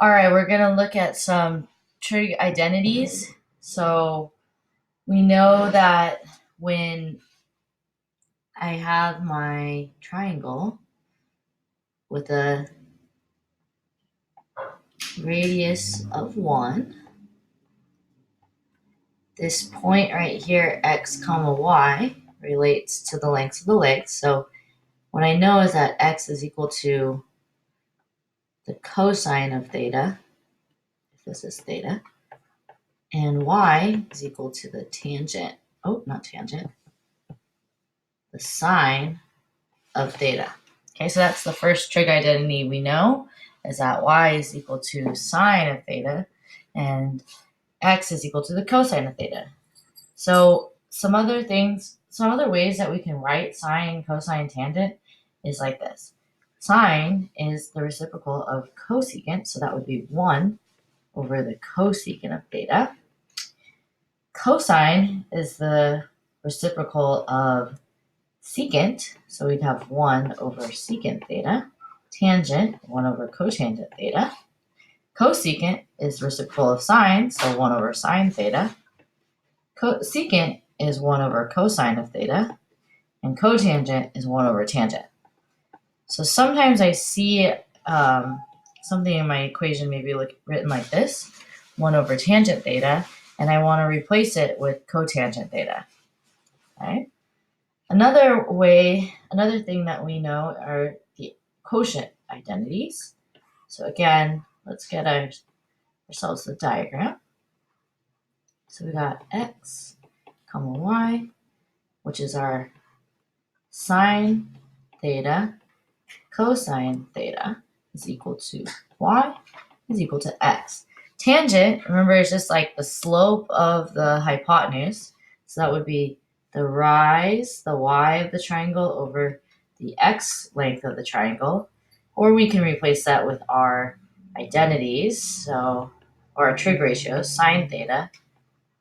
All right, we're going to look at some trig identities. So we know that when I have my triangle with a radius of 1, this point right here, x comma y, relates to the lengths of the legs. So what I know is that x is equal to the cosine of theta, if this is theta, and y is equal to the tangent, not tangent, the sine of theta. Okay, so that's the first trig identity we know, is that y is equal to sine of theta and x is equal to the cosine of theta. So some other ways that we can write sine, cosine, tangent is like this. Sine is the reciprocal of cosecant, so that would be 1 over the cosecant of theta. Cosine is the reciprocal of secant, so we'd have 1 over secant theta. Tangent, 1 over cotangent theta. Cosecant is reciprocal of sine, so 1 over sine theta. Secant is 1 over cosine of theta. And cotangent is 1 over tangent. So sometimes I see something in my equation maybe written like this, 1 over tangent theta, and I want to replace it with cotangent theta. Okay? Another thing that we know are the quotient identities. So again, let's get ourselves the diagram. So we got x comma y, which is our sine theta cosine theta is equal to y is equal to x. Tangent, remember, is just like the slope of the hypotenuse. So that would be the rise, the y of the triangle over the x length of the triangle. Or we can replace that with our identities, or our trig ratios, sine theta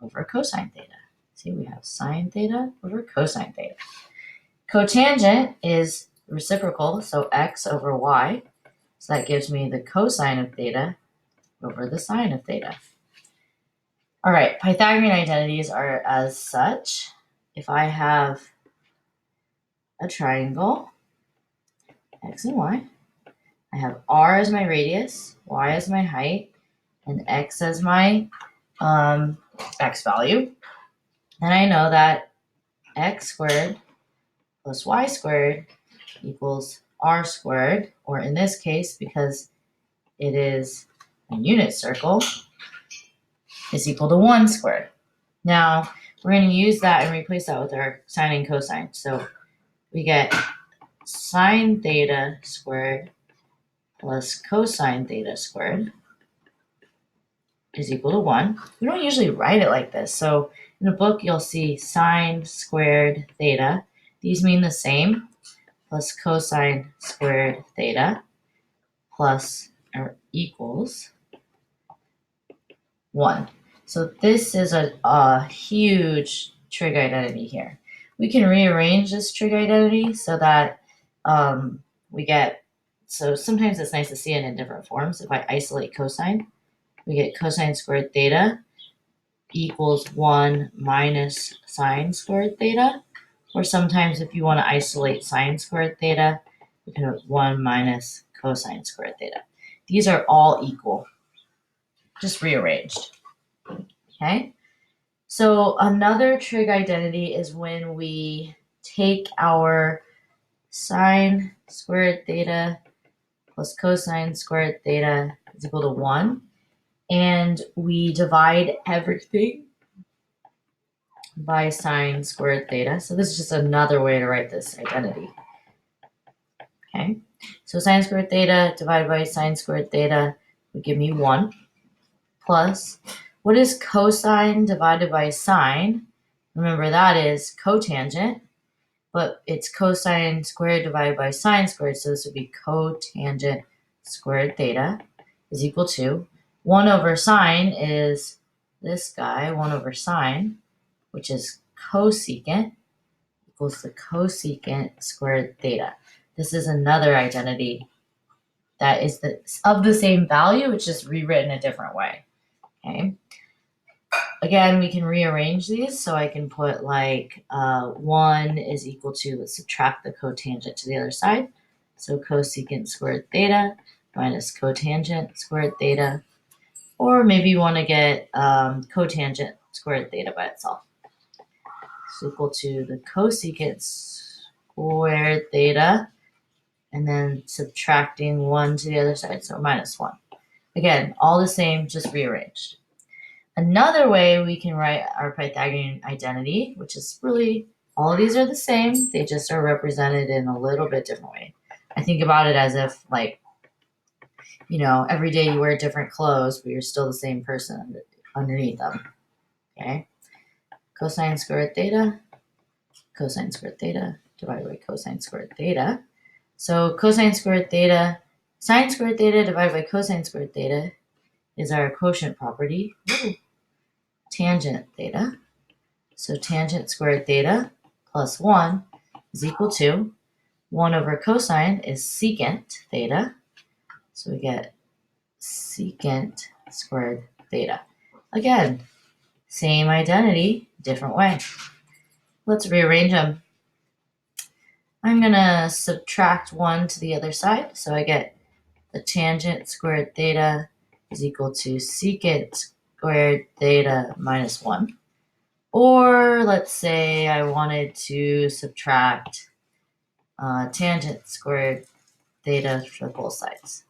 over cosine theta. See, we have sine theta over cosine theta. Cotangent is reciprocal, so x over y. So that gives me the cosine of theta over the sine of theta. All right, Pythagorean identities are as such. If I have a triangle, x and y, I have r as my radius, y as my height, and x as my x value. Then I know that x squared plus y squared equals r squared, or in this case, because it is a unit circle, is equal to 1 squared. Now, we're going to use that and replace that with our sine and cosine. So we get sine theta squared plus cosine theta squared is equal to 1. We don't usually write it like this. So in a book, you'll see sine squared theta. These mean the same, plus cosine squared theta plus or equals 1. So this is a huge trig identity here. We can rearrange this trig identity so that we get, so sometimes it's nice to see it in different forms. If I isolate cosine, we get cosine squared theta equals 1 minus sine squared theta. Or sometimes if you want to isolate sine squared theta, we can have 1 minus cosine squared theta. These are all equal, just rearranged. Okay, so another trig identity is when we take our sine squared theta plus cosine squared theta is equal to 1, and we divide everything by sine squared theta. So this is just another way to write this identity. Okay, so sine squared theta divided by sine squared theta would give me 1 plus, what is cosine divided by sine? Remember, that is cotangent, but it's cosine squared divided by sine squared, so this would be cotangent squared theta is equal to 1 over sine is this guy, 1 over sine, which is cosecant, equals the cosecant squared theta. This is another identity that is of the same value, it's just rewritten a different way. Okay. Again, we can rearrange these, so I can put like 1 is equal to, let's subtract the cotangent to the other side. So cosecant squared theta minus cotangent squared theta. Or maybe you want to get cotangent squared theta by itself. It's equal to the cosecant squared theta, and then subtracting 1 to the other side, so minus 1. Again, all the same, just rearranged. Another way we can write our Pythagorean identity, which is really, all of these are the same, they just are represented in a little bit different way. I think about it as if, like, every day you wear different clothes, but you're still the same person underneath them. Okay? Cosine squared theta divided by cosine squared theta. So cosine squared theta, sine squared theta divided by cosine squared theta is our quotient property. Ooh. Tangent theta. So tangent squared theta plus 1 is equal to 1 over cosine is secant theta. So we get secant squared theta. Again, same identity, different way. Let's rearrange them. I'm going to subtract 1 to the other side. So I get the tangent squared theta is equal to secant squared theta minus 1. Or let's say I wanted to subtract tangent squared theta for both sides.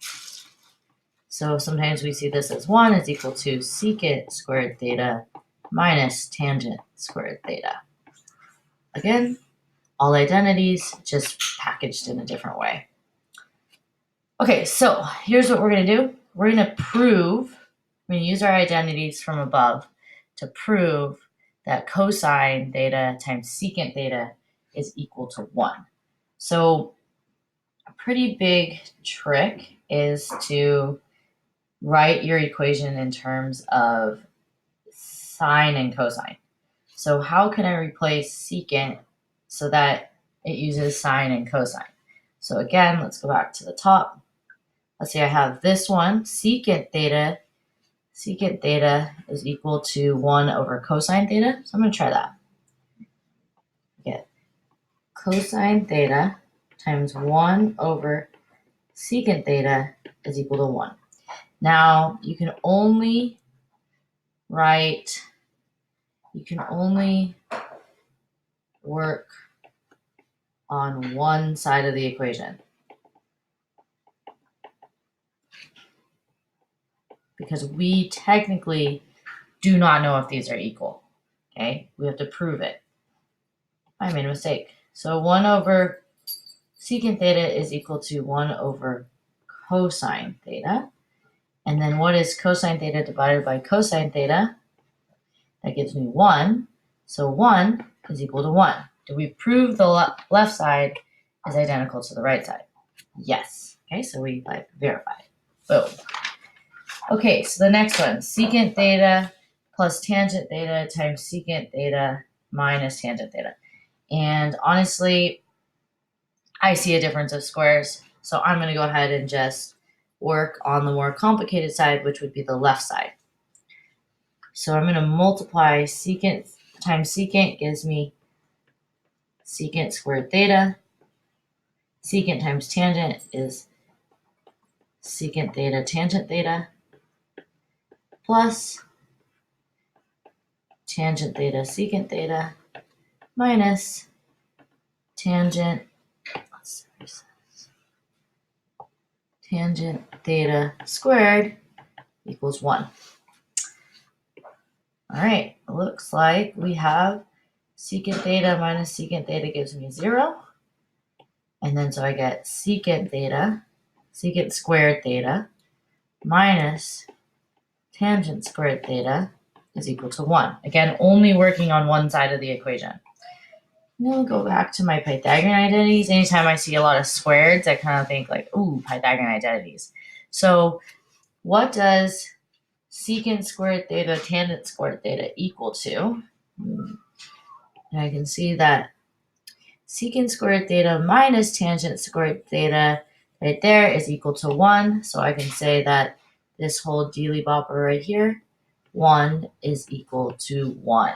So sometimes we see this as 1 is equal to secant squared theta minus tangent squared theta. Again, all identities, just packaged in a different way. Okay, so here's what we're going to do. We're going to use our identities from above to prove that cosine theta times secant theta is equal to 1. So a pretty big trick is to write your equation in terms of sine and cosine. So how can I replace secant so that it uses sine and cosine? So again, let's go back to the top. Let's say I have this one, secant theta is equal to 1 over cosine theta. So I'm going to try that. Get cosine theta times 1 over secant theta is equal to 1. Now, you can only work on one side of the equation, because we technically do not know if these are equal. Okay, we have to prove it. I made a mistake. So 1 over secant theta is equal to 1 over cosine theta. And then what is cosine theta divided by cosine theta? That gives me 1. So 1 is equal to 1. Do we prove the left side is identical to the right side? Yes. Okay, so we verified. Boom. Okay, so the next one, secant theta plus tangent theta times secant theta minus tangent theta. And honestly, I see a difference of squares, so I'm going to go ahead and just work on the more complicated side, which would be the left side. So I'm going to multiply secant times secant gives me secant squared theta. Secant times tangent is secant theta tangent theta plus tangent theta secant theta minus tangent theta squared equals 1. All right, looks like we have secant theta minus secant theta gives me 0. And then so I get secant squared theta minus tangent squared theta is equal to 1. Again, only working on one side of the equation. Now I'll go back to my Pythagorean identities. Anytime I see a lot of squareds, I kind of think like, ooh, Pythagorean identities. So what does secant squared theta tangent squared theta equal to? And I can see that secant squared theta minus tangent squared theta right there is equal to 1. So I can say that this whole dealy bopper right here, 1 is equal to 1.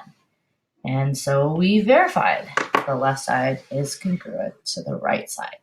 And so we verified the left side is congruent to the right side.